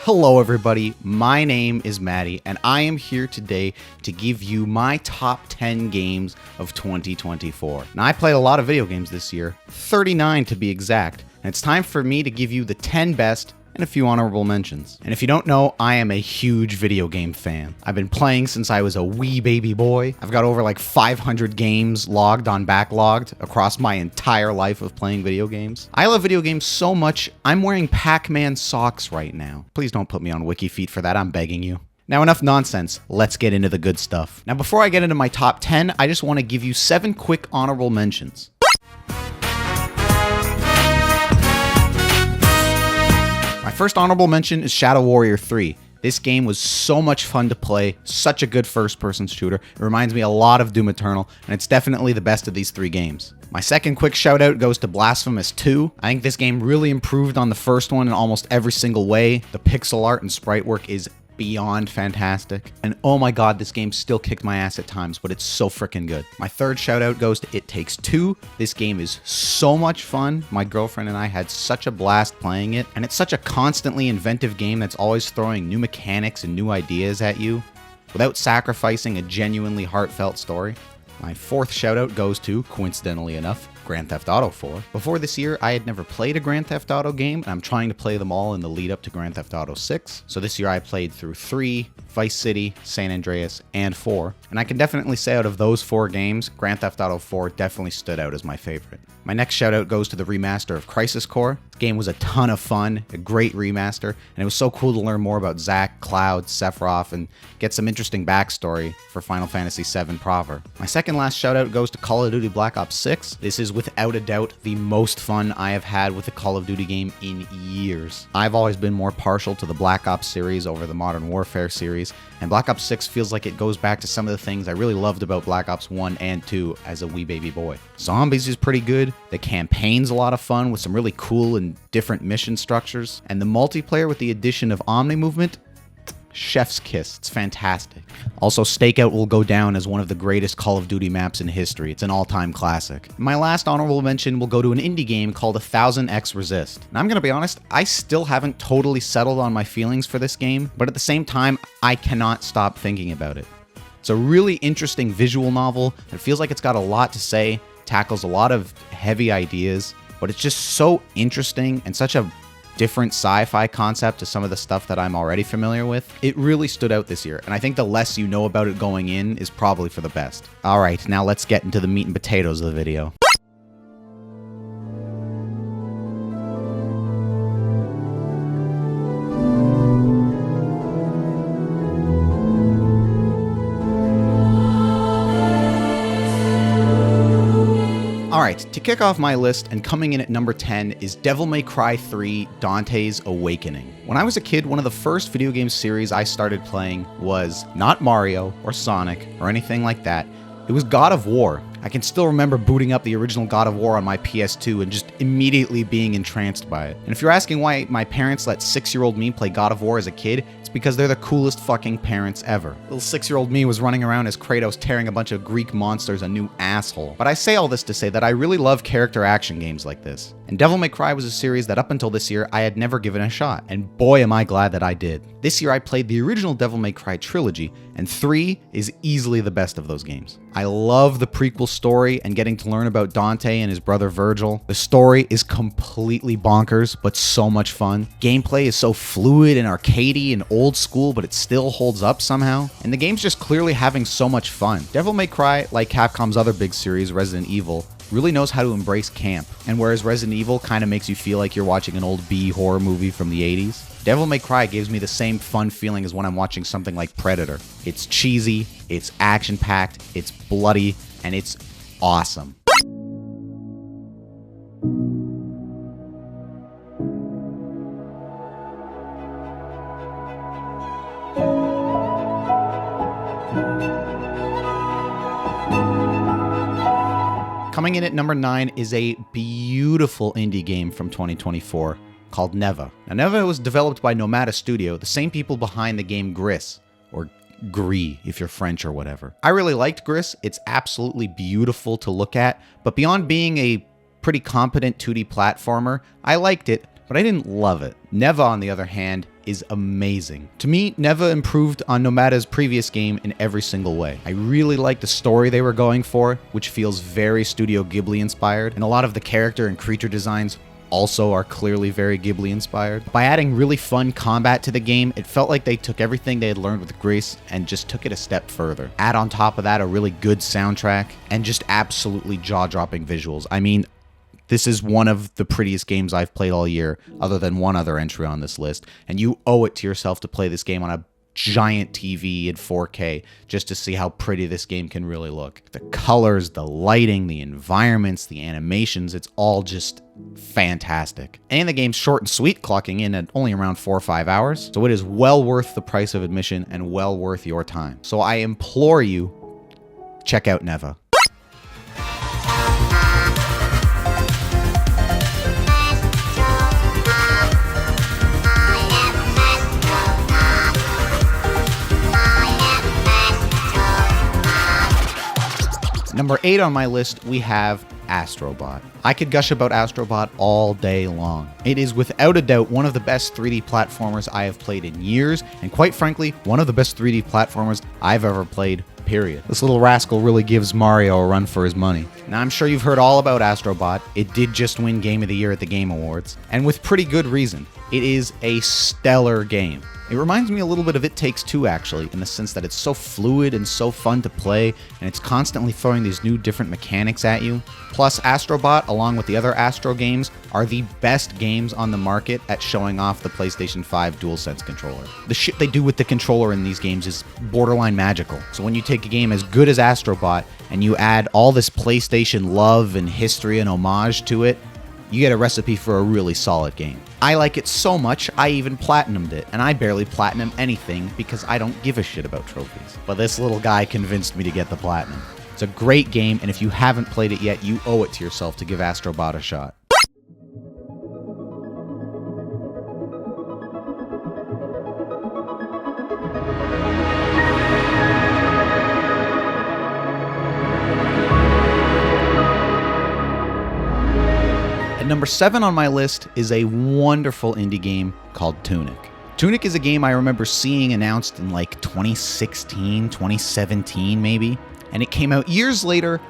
Hello everybody, my name is Matty, and I am here today to give you my top 10 games of 2024. Now I played a lot of video games this year, 39 to be exact, and it's time for me to give you the 10 best and a few honorable mentions. And if you don't know, I am a huge video game fan. I've been playing since I was a wee baby boy. I've got over like 500 games logged on backlogged across my entire life of playing video games. I love video games so much, I'm wearing Pac-Man socks right now. Please don't put me on WikiFeet for that, I'm begging you. Now enough nonsense, let's get into the good stuff. Now before I get into my top 10, I just want to give you 7 quick honorable mentions. My first honorable mention is Shadow Warrior 3. This game was so much fun to play, such a good first-person shooter. It reminds me a lot of Doom Eternal, and it's definitely the best of these 3 games. My second quick shout-out goes to Blasphemous 2. I think this game really improved on the first one in almost every single way. The pixel art and sprite work is beyond fantastic. And oh my god, this game still kicked my ass at times, but it's so freaking good. My third shout out goes to It Takes Two. This game is so much fun. My girlfriend and I had such a blast playing it, and it's such a constantly inventive game that's always throwing new mechanics and new ideas at you without sacrificing a genuinely heartfelt story. My fourth shout out goes to, coincidentally enough, Grand Theft Auto 4. Before this year, I had never played a Grand Theft Auto game, and I'm trying to play them all in the lead up to Grand Theft Auto 6. So this year I played through 3, Vice City, San Andreas, and 4. And I can definitely say out of those 4 games, Grand Theft Auto 4 definitely stood out as my favorite. My next shout out goes to the remaster of Crisis Core. This game was a ton of fun, a great remaster, and it was so cool to learn more about Zack, Cloud, Sephiroth, and get some interesting backstory for Final Fantasy VII proper. My second last shout out goes to Call of Duty Black Ops 6. This is without a doubt the most fun I have had with a Call of Duty game in years. I've always been more partial to the Black Ops series over the Modern Warfare series, and Black Ops 6 feels like it goes back to some of the things I really loved about Black Ops 1 and 2 as a wee baby boy. Zombies is pretty good, the campaign's a lot of fun with some really cool and different mission structures, and the multiplayer with the addition of Omni Movement, chef's kiss. It's fantastic. Also, Stakeout will go down as one of the greatest Call of Duty maps in history. It's an all-time classic. My last honorable mention will go to an indie game called 1000X Resist. And I'm gonna be honest, I still haven't totally settled on my feelings for this game, but at the same time, I cannot stop thinking about it. It's a really interesting visual novel. It feels like it's got a lot to say, tackles a lot of heavy ideas, but it's just so interesting and such a different sci-fi concept to some of the stuff that I'm already familiar with. It really stood out this year, and I think the less you know about it going in is probably for the best. Alright, now let's get into the meat and potatoes of the video. Alright, to kick off my list and coming in at number 10 is Devil May Cry 3 Dante's Awakening. When I was a kid, one of the first video game series I started playing was not Mario or Sonic or anything like that. It was God of War. I can still remember booting up the original God of War on my PS2 and just immediately being entranced by it. And if you're asking why my parents let 6-year-old me play God of War as a kid, it's because they're the coolest fucking parents ever. Little 6-year-old me was running around as Kratos tearing a bunch of Greek monsters a new asshole. But I say all this to say that I really love character action games like this. And Devil May Cry was a series that up until this year I had never given a shot. And boy am I glad that I did. This year I played the original Devil May Cry trilogy, and 3 is easily the best of those games. I love the prequel story and getting to learn about Dante and his brother Virgil. The story is completely bonkers, but so much fun. Gameplay is so fluid and arcadey and old school, but it still holds up somehow. And the game's just clearly having so much fun. Devil May Cry, like Capcom's other big series, Resident Evil, really knows how to embrace camp. And whereas Resident Evil kind of makes you feel like you're watching an old B horror movie from the 80s, Devil May Cry gives me the same fun feeling as when I'm watching something like Predator. It's cheesy, it's action-packed, it's bloody, and it's awesome. Coming in at number 9 is a beautiful indie game from 2024 called Neva. Now, Neva was developed by Nomada Studio, the same people behind the game Gris, or Gris if you're French or whatever. I really liked Gris. It's absolutely beautiful to look at, but beyond being a pretty competent 2D platformer, I liked it but I didn't love it. Neva, on the other hand, is amazing. To me, Neva improved on Nomada's previous game in every single way. I really like the story they were going for, which feels very Studio Ghibli inspired, and a lot of the character and creature designs also are clearly very Ghibli inspired. By adding really fun combat to the game, it felt like they took everything they had learned with Grace and just took it a step further. Add on top of that a really good soundtrack and just absolutely jaw-dropping visuals. I mean, this is one of the prettiest games I've played all year, other than one other entry on this list, and you owe it to yourself to play this game on a giant TV in 4K just to see how pretty this game can really look. The colors, the lighting, the environments, the animations, it's all just fantastic. And the game's short and sweet, clocking in at only around 4 or 5 hours, so it is well worth the price of admission and well worth your time. So I implore you, check out Neva. Number 8 on my list, we have Astrobot. I could gush about Astrobot all day long. It is without a doubt one of the best 3D platformers I have played in years, and quite frankly, one of the best 3D platformers I've ever played, period. This little rascal really gives Mario a run for his money. Now, I'm sure you've heard all about Astrobot. It did just win Game of the Year at the Game Awards, and with pretty good reason. It is a stellar game. It reminds me a little bit of It Takes Two, actually, in the sense that it's so fluid and so fun to play, and it's constantly throwing these new different mechanics at you. Plus, Astrobot, along with the other Astro games, are the best games on the market at showing off the PlayStation 5 DualSense controller. The shit they do with the controller in these games is borderline magical. So when you take a game as good as Astrobot, and you add all this PlayStation love and history and homage to it, you get a recipe for a really solid game. I like it so much, I even platinumed it, and I barely platinum anything because I don't give a shit about trophies. But this little guy convinced me to get the platinum. It's a great game, and if you haven't played it yet, you owe it to yourself to give Astrobot a shot. Number 7 on my list is a wonderful indie game called Tunic. Tunic is a game I remember seeing announced in like 2016, 2017 maybe, and it came out years later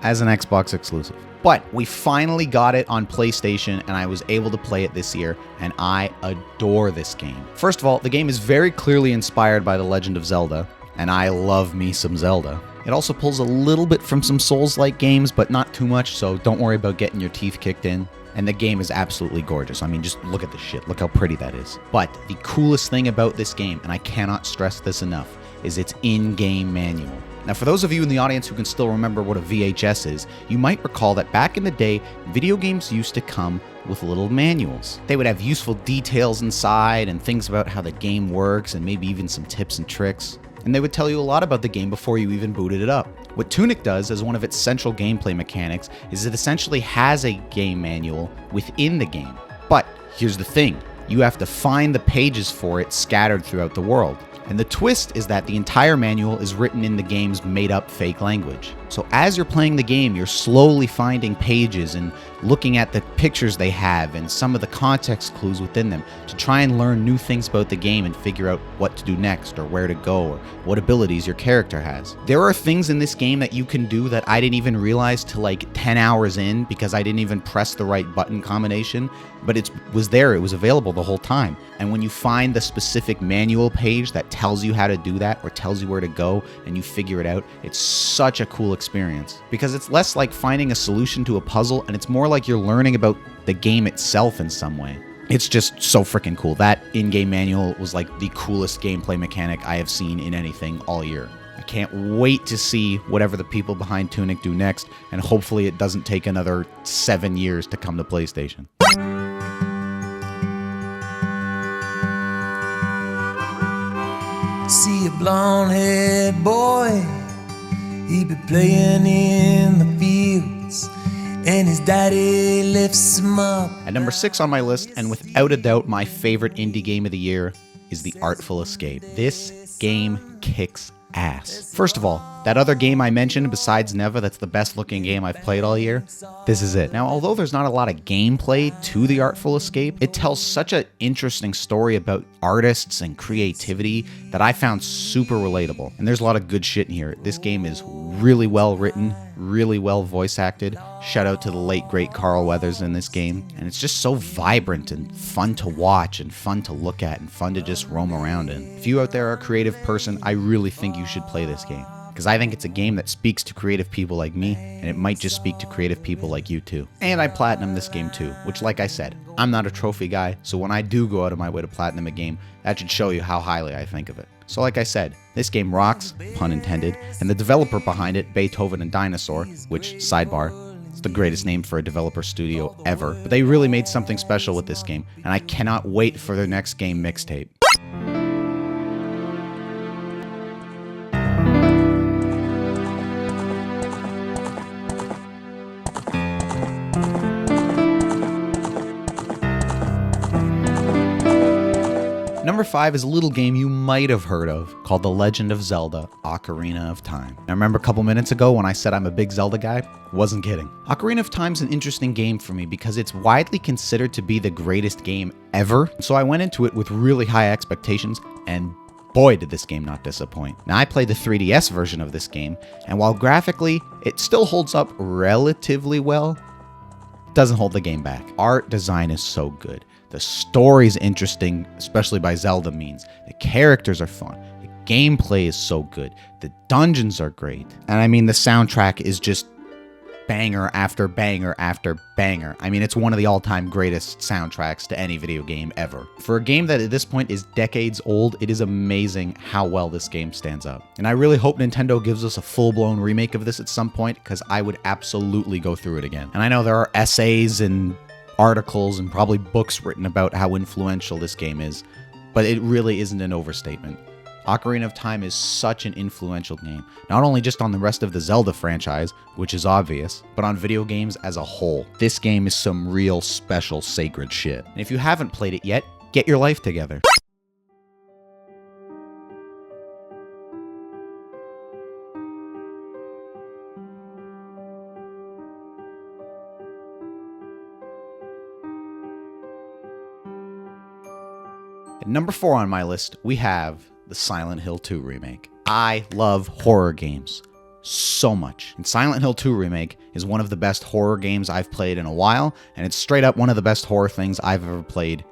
as an Xbox exclusive. But we finally got it on PlayStation and I was able to play it this year, and I adore this game. First of all, the game is very clearly inspired by The Legend of Zelda, and I love me some Zelda. It also pulls a little bit from some Souls-like games, but not too much, so don't worry about getting your teeth kicked in. And the game is absolutely gorgeous. I mean, just look at this shit. Look how pretty that is. But the coolest thing about this game, and I cannot stress this enough, is its in-game manual. Now, for those of you in the audience who can still remember what a VHS is, you might recall that back in the day, video games used to come with little manuals. They would have useful details inside and things about how the game works and maybe even some tips and tricks. And they would tell you a lot about the game before you even booted it up. What Tunic does as one of its central gameplay mechanics is it essentially has a game manual within the game. But here's the thing, you have to find the pages for it scattered throughout the world. And the twist is that the entire manual is written in the game's made-up fake language. So as you're playing the game, you're slowly finding pages and looking at the pictures they have and some of the context clues within them to try and learn new things about the game and figure out what to do next or where to go or what abilities your character has. There are things in this game that you can do that I didn't even realize till like 10 hours in because I didn't even press the right button combination, but it was there, it was available the whole time. And when you find the specific manual page that tells you how to do that or tells you where to go and you figure it out, it's such a cool experience because it's less like finding a solution to a puzzle and it's more like you're learning about the game itself in some way. It's just so freaking cool. That in-game manual was like the coolest gameplay mechanic I have seen in anything all year. I can't wait to see whatever the people behind Tunic do next, and hopefully it doesn't take another 7 years to come to PlayStation. See a blonde-haired boy, he be playing in the fields, and his daddy lifts him up. At number 6 on my list, and without a doubt my favorite indie game of the year, is The Artful Escape. This game kicks ass. First of all, that other game I mentioned besides Neva that's the best looking game I've played all year, this is it. Now, although there's not a lot of gameplay to The Artful Escape, it tells such an interesting story about artists and creativity that I found super relatable. And there's a lot of good shit in here. This game is really well written, really well voice acted. Shout out to the late great Carl Weathers in this game. And it's just so vibrant and fun to watch and fun to look at and fun to just roam around in. If you out there are a creative person, I really think you should play this game, because I think it's a game that speaks to creative people like me, and it might just speak to creative people like you too. And I platinum this game too, which, like I said, I'm not a trophy guy, so when I do go out of my way to platinum a game, that should show you how highly I think of it. So like I said, this game rocks, pun intended, and the developer behind it, Beethoven and Dinosaur, which, sidebar, it's the greatest name for a developer studio ever, but they really made something special with this game, and I cannot wait for their next game mixtape. Number 5 is a little game you might have heard of called The Legend of Zelda: Ocarina of Time. Now, remember a couple minutes ago when I said I'm a big Zelda guy? Wasn't kidding. Ocarina of Time's an interesting game for me because it's widely considered to be the greatest game ever. So I went into it with really high expectations, and boy did this game not disappoint. Now, I played the 3DS version of this game, and while graphically it still holds up relatively well, it doesn't hold the game back. Art design is so good. The story's interesting, especially by Zelda means. The characters are fun. The gameplay is so good. The dungeons are great. And I mean, the soundtrack is just banger after banger after banger. I mean, it's one of the all-time greatest soundtracks to any video game ever. For a game that at this point is decades old, it is amazing how well this game stands up. And I really hope Nintendo gives us a full-blown remake of this at some point, because I would absolutely go through it again. And I know there are essays and articles and probably books written about how influential this game is, but it really isn't an overstatement. Ocarina of Time is such an influential game, not only just on the rest of the Zelda franchise, which is obvious, but on video games as a whole. This game is some real special sacred shit. And if you haven't played it yet, get your life together. At number 4 on my list, we have the Silent Hill 2 remake. I love horror games so much, and Silent Hill 2 remake is one of the best horror games I've played in a while, and it's straight up one of the best horror things I've ever played,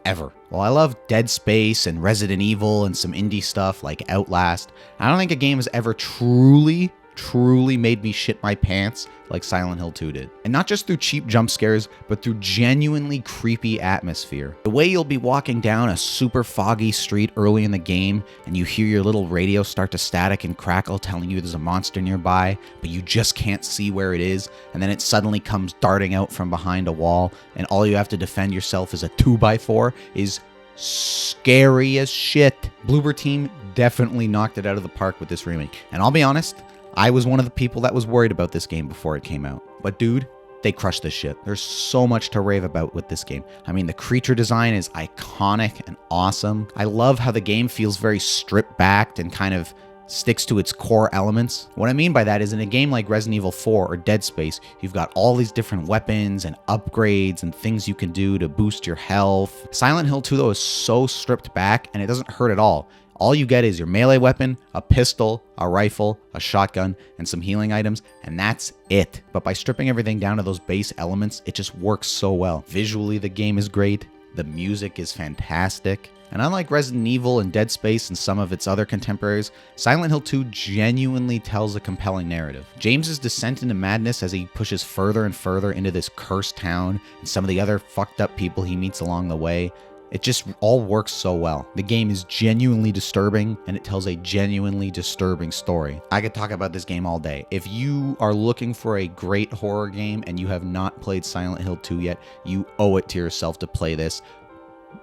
ever. While I love Dead Space and Resident Evil and some indie stuff like Outlast, I don't think a game has ever truly made me shit my pants like Silent Hill 2 did. And not just through cheap jump scares, but through genuinely creepy atmosphere. The way you'll be walking down a super foggy street early in the game, and you hear your little radio start to static and crackle telling you there's a monster nearby, but you just can't see where it is, and then it suddenly comes darting out from behind a wall, and all you have to defend yourself is a 2x4 is scary as shit. Bloober Team definitely knocked it out of the park with this remake. And I'll be honest, I was one of the people that was worried about this game before it came out. But dude, they crushed this shit. There's so much to rave about with this game. I mean, the creature design is iconic and awesome. I love how the game feels very stripped back and kind of sticks to its core elements. What I mean by that is in a game like Resident Evil 4 or Dead Space, you've got all these different weapons and upgrades and things you can do to boost your health. Silent Hill 2 though is so stripped back and it doesn't hurt at all. All you get is your melee weapon, a pistol, a rifle, a shotgun, and some healing items, and that's it. But by stripping everything down to those base elements, it just works so well. Visually, the game is great. The music is fantastic. And unlike Resident Evil and Dead Space and some of its other contemporaries, Silent Hill 2 genuinely tells a compelling narrative. James's descent into madness as he pushes further and further into this cursed town and some of the other fucked up people he meets along the way, it just all works so well. The game is genuinely disturbing, and it tells a genuinely disturbing story. I could talk about this game all day. If you are looking for a great horror game and you have not played Silent Hill 2 yet, you owe it to yourself to play this,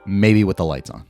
maybe with the lights on.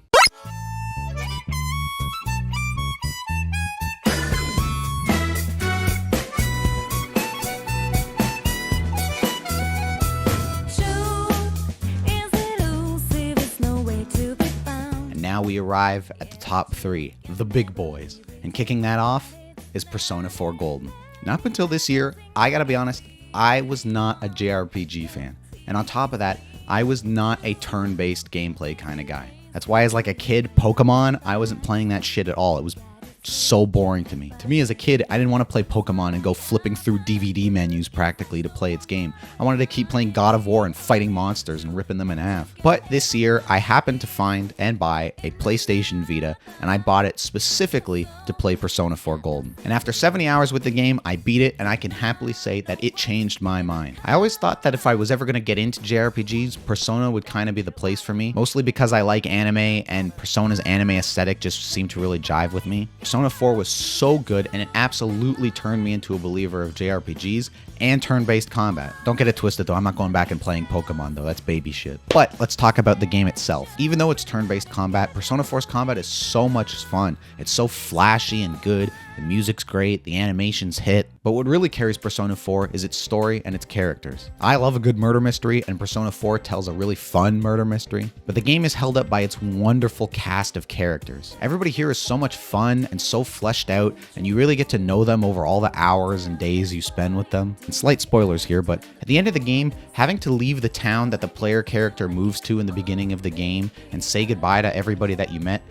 Now we arrive at the top 3, the big boys. And kicking that off is Persona 4 Golden. And up until this year, I gotta be honest, I was not a JRPG fan. And on top of that, I was not a turn-based gameplay kind of guy. That's why as like a kid, Pokemon, I wasn't playing that shit at all. It was so boring to me. To me as a kid, I didn't want to play Pokemon and go flipping through DVD menus practically to play its game. I wanted to keep playing God of War and fighting monsters and ripping them in half. But this year, I happened to find and buy a PlayStation Vita, and I bought it specifically to play Persona 4 Golden. And after 70 hours with the game, I beat it, and I can happily say that it changed my mind. I always thought that if I was ever going to get into JRPGs, Persona would kind of be the place for me, mostly because I like anime, and Persona's anime aesthetic just seemed to really jive with me. Persona 4 was so good, and it absolutely turned me into a believer of JRPGs and turn-based combat. Don't get it twisted though, I'm not going back and playing Pokemon though, that's baby shit. But let's talk about the game itself. Even though it's turn-based combat, Persona 4's combat is so much fun. It's so flashy and good, the music's great, the animations hit. But what really carries Persona 4 is its story and its characters. I love a good murder mystery, and Persona 4 tells a really fun murder mystery. But the game is held up by its wonderful cast of characters. Everybody here is so much fun and so fleshed out, and you really get to know them over all the hours and days you spend with them. And slight spoilers here, but at the end of the game, having to leave the town that the player character moves to in the beginning of the game and say goodbye to everybody that you met,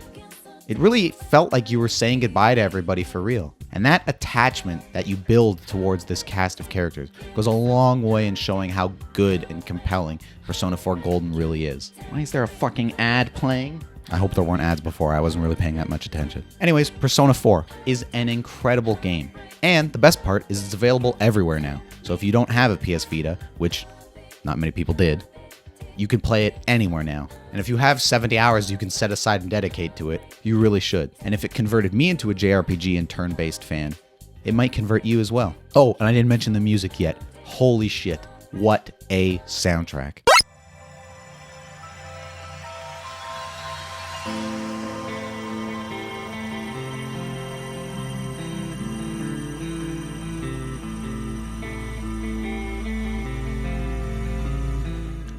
it really felt like you were saying goodbye to everybody for real. And that attachment that you build towards this cast of characters goes a long way in showing how good and compelling Persona 4 Golden really is. Why is there a fucking ad playing? I hope there weren't ads before, I wasn't really paying that much attention. Anyways, Persona 4 is an incredible game. And the best part is it's available everywhere now. So if you don't have a PS Vita, which not many people did, you can play it anywhere now. And if you have 70 hours you can set aside and dedicate to it, you really should. And if it converted me into a JRPG and turn-based fan, it might convert you as well. Oh, and I didn't mention the music yet. Holy shit, what a soundtrack.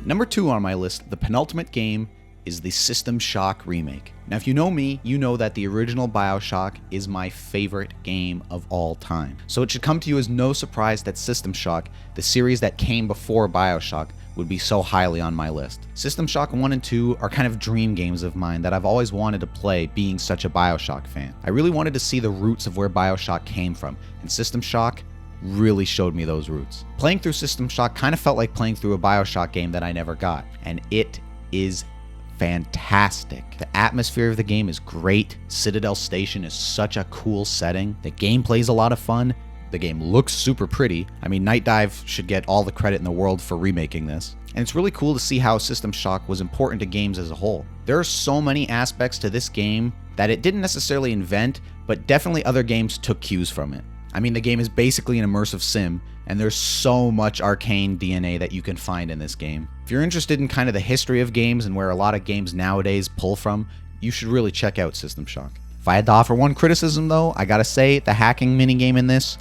Number 2 on my list, the penultimate game, is the System Shock remake. Now, if you know me, you know that the original BioShock is my favorite game of all time. So it should come to you as no surprise that System Shock, the series that came before BioShock, would be so highly on my list. System Shock 1 and 2 are kind of dream games of mine that I've always wanted to play, being such a BioShock fan. I really wanted to see the roots of where BioShock came from, and System Shock really showed me those roots. Playing through System Shock kind of felt like playing through a BioShock game that I never got, and it is fantastic. The atmosphere of the game is great. Citadel Station is such a cool setting. The gameplay is a lot of fun. The game looks super pretty. I mean, Night Dive should get all the credit in the world for remaking this. And it's really cool to see how System Shock was important to games as a whole. There are so many aspects to this game that it didn't necessarily invent, but definitely other games took cues from it. I mean, the game is basically an immersive sim, and there's so much arcane DNA that you can find in this game. If you're interested in kind of the history of games and where a lot of games nowadays pull from, you should really check out System Shock. If I had to offer one criticism though, I gotta say, the hacking minigame in this,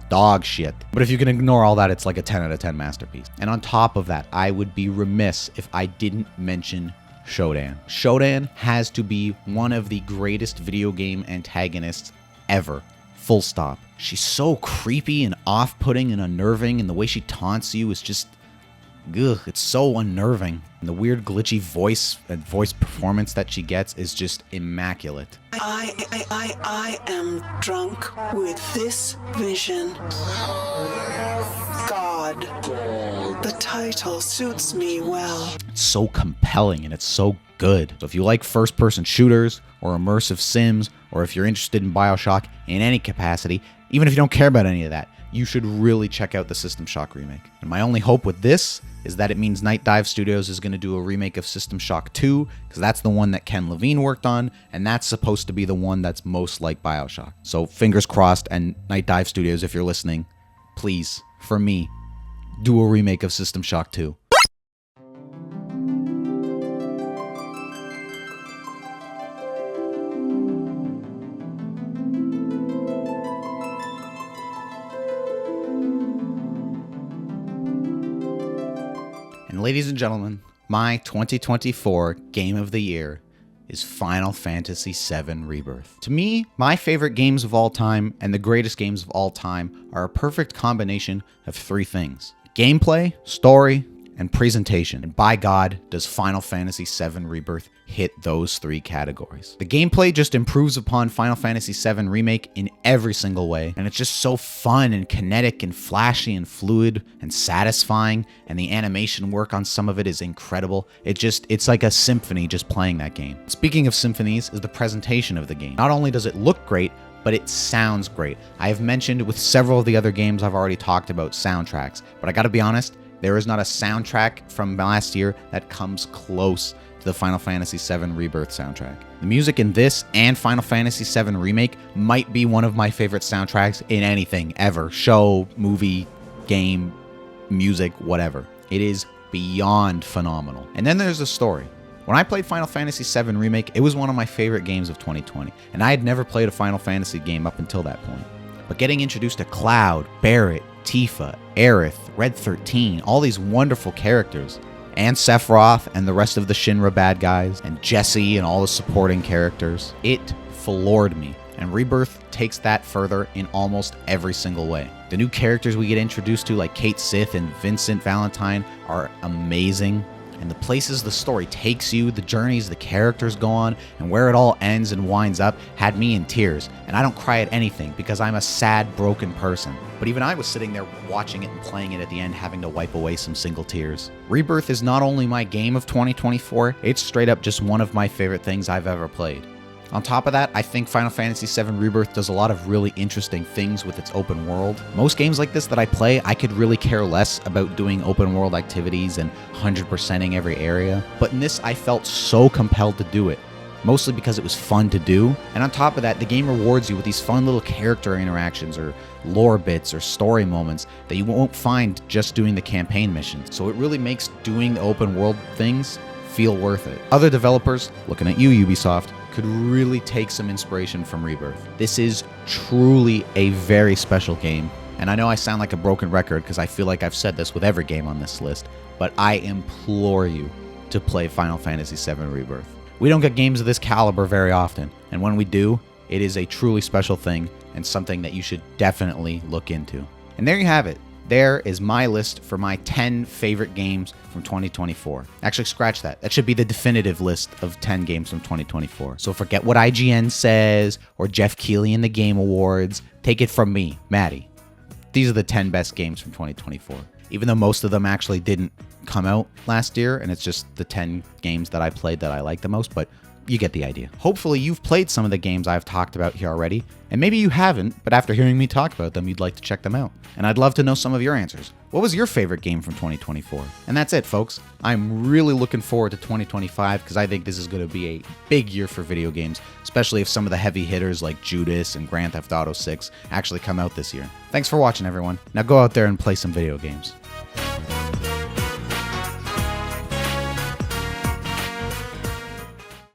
dog shit. But if you can ignore all that, it's like a 10 out of 10 masterpiece. And on top of that, I would be remiss if I didn't mention Shodan. Shodan has to be one of the greatest video game antagonists ever. Full stop. She's so creepy and off-putting and unnerving, and the way she taunts you is just, ugh, it's so unnerving. And the weird glitchy voice and voice performance that she gets is just immaculate. I am drunk with this vision. God. The title suits me well. It's so compelling and it's so good. So if you like first-person shooters or immersive sims, or if you're interested in BioShock in any capacity, even if you don't care about any of that, you should really check out the System Shock remake. And my only hope with this is that it means Night Dive Studios is going to do a remake of System Shock 2, because that's the one that Ken Levine worked on, and that's supposed to be the one that's most like BioShock. So fingers crossed, and Night Dive Studios, if you're listening, please, for me, do a remake of System Shock 2. And ladies and gentlemen, my 2024 Game of the Year is Final Fantasy VII Rebirth. To me, my favorite games of all time and the greatest games of all time are a perfect combination of three things: gameplay, story, and presentation. And by God, does Final Fantasy VII Rebirth hit those three categories. The gameplay just improves upon Final Fantasy VII Remake in every single way, and it's just so fun and kinetic and flashy and fluid and satisfying, and the animation work on some of it is incredible. It's like a symphony just playing that game. Speaking of symphonies, is the presentation of the game. Not only does it look great, but it sounds great. I have mentioned with several of the other games I've already talked about soundtracks, but I gotta be honest, there is not a soundtrack from last year that comes close to the Final Fantasy VII Rebirth soundtrack. The music in this and Final Fantasy VII Remake might be one of my favorite soundtracks in anything ever. Show, movie, game, music, whatever. It is beyond phenomenal. And then there's the story. When I played Final Fantasy VII Remake, it was one of my favorite games of 2020, and I had never played a Final Fantasy game up until that point. But getting introduced to Cloud, Barret, Tifa, Aerith, Red 13, all these wonderful characters, and Sephiroth and the rest of the Shinra bad guys, and Jesse and all the supporting characters, it floored me. And Rebirth takes that further in almost every single way. The new characters we get introduced to, like Kate Sith and Vincent Valentine, are amazing. And the places the story takes you, the journeys the characters go on, and where it all ends and winds up had me in tears. And I don't cry at anything because I'm a sad, broken person. But even I was sitting there watching it and playing it at the end, having to wipe away some single tears. Rebirth is not only my game of 2024, it's straight up just one of my favorite things I've ever played. On top of that, I think Final Fantasy VII Rebirth does a lot of really interesting things with its open world. Most games like this that I play, I could really care less about doing open world activities and 100%ing every area. But in this, I felt so compelled to do it, mostly because it was fun to do. And on top of that, the game rewards you with these fun little character interactions or lore bits or story moments that you won't find just doing the campaign missions. So it really makes doing the open world things feel worth it. Other developers, looking at you, Ubisoft, could really take some inspiration from Rebirth. This is truly a very special game, and I know I sound like a broken record because I feel like I've said this with every game on this list, but I implore you to play Final Fantasy VII Rebirth. We don't get games of this caliber very often, and when we do, it is a truly special thing and something that you should definitely look into. And there you have it. There is my list for my 10 favorite games from 2024. Actually, scratch that. That should be the definitive list of 10 games from 2024. So forget what IGN says or Jeff Keighley in the Game Awards. Take it from me, Matty. These are the 10 best games from 2024. Even though most of them actually didn't come out last year, and it's just the 10 games that I played that I like the most, but you get the idea. Hopefully you've played some of the games I've talked about here already, and maybe you haven't, but after hearing me talk about them, you'd like to check them out. And I'd love to know some of your answers. What was your favorite game from 2024? And that's it, folks. I'm really looking forward to 2025 because I think this is going to be a big year for video games, especially if some of the heavy hitters like Judas and Grand Theft Auto 6 actually come out this year. Thanks for watching, everyone. Now go out there and play some video games.